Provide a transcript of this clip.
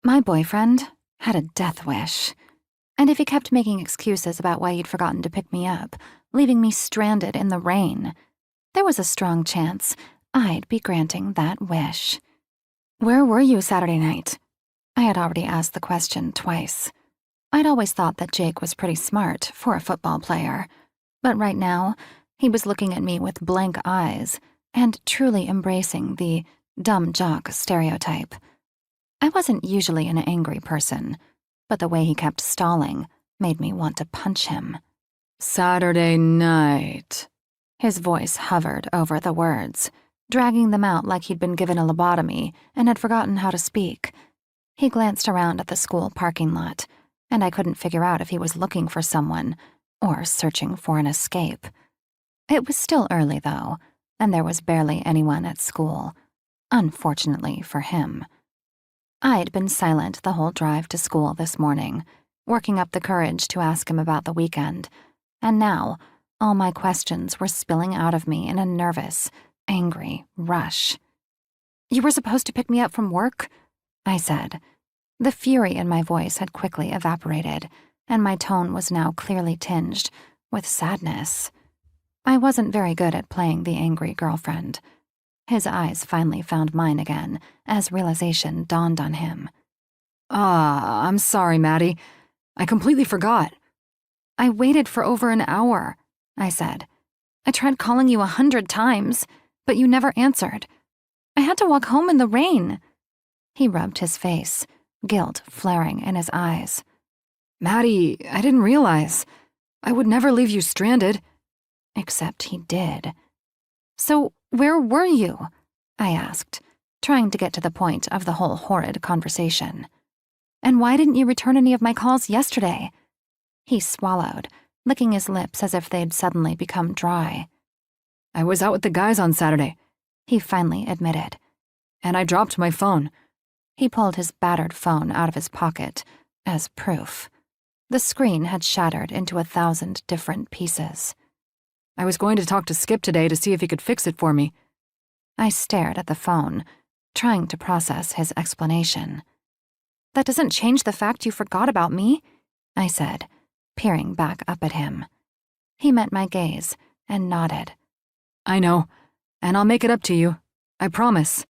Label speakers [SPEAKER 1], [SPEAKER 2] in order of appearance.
[SPEAKER 1] My boyfriend had a death wish. And if he kept making excuses about why he'd forgotten to pick me up, leaving me stranded in the rain, there was a strong chance I'd be granting that wish. Where were you Saturday night? I had already asked the question twice. I'd always thought that Jake was pretty smart for a football player, but right now, he was looking at me with blank eyes and truly embracing the dumb jock stereotype. I wasn't usually an angry person, but the way he kept stalling made me want to punch him. Saturday night. His voice hovered over the words, dragging them out like he'd been given a lobotomy and had forgotten how to speak. He glanced around at the school parking lot, and I couldn't figure out if he was looking for someone or searching for an escape. It was still early, though, and there was barely anyone at school, unfortunately for him. I'd been silent the whole drive to school this morning, working up the courage to ask him about the weekend, and now all my questions were spilling out of me in a nervous, angry rush. "You were supposed to pick me up from work?" I said. The fury in my voice had quickly evaporated, and my tone was now clearly tinged with sadness. I wasn't very good at playing the angry girlfriend. His eyes finally found mine again as realization dawned on him. I'm sorry, Maddie. I completely forgot." "I waited for over an hour," I said. "I tried calling you 100 times, but you never answered. I had to walk home in the rain." He rubbed his face, guilt flaring in his eyes. "Maddie, I didn't realize. I would never leave you stranded." Except he did. "So where were you?" I asked, trying to get to the point of the whole horrid conversation. "And why didn't you return any of my calls yesterday?" He swallowed, licking his lips as if they'd suddenly become dry. "I was out with the guys on Saturday," he finally admitted. "And I dropped my phone." He pulled his battered phone out of his pocket as proof. The screen had shattered into 1,000 different pieces. "I was going to talk to Skip today to see if he could fix it for me." I stared at the phone, trying to process his explanation. "That doesn't change the fact you forgot about me," I said, peering back up at him. He met my gaze and nodded. "I know, and I'll make it up to you. I promise."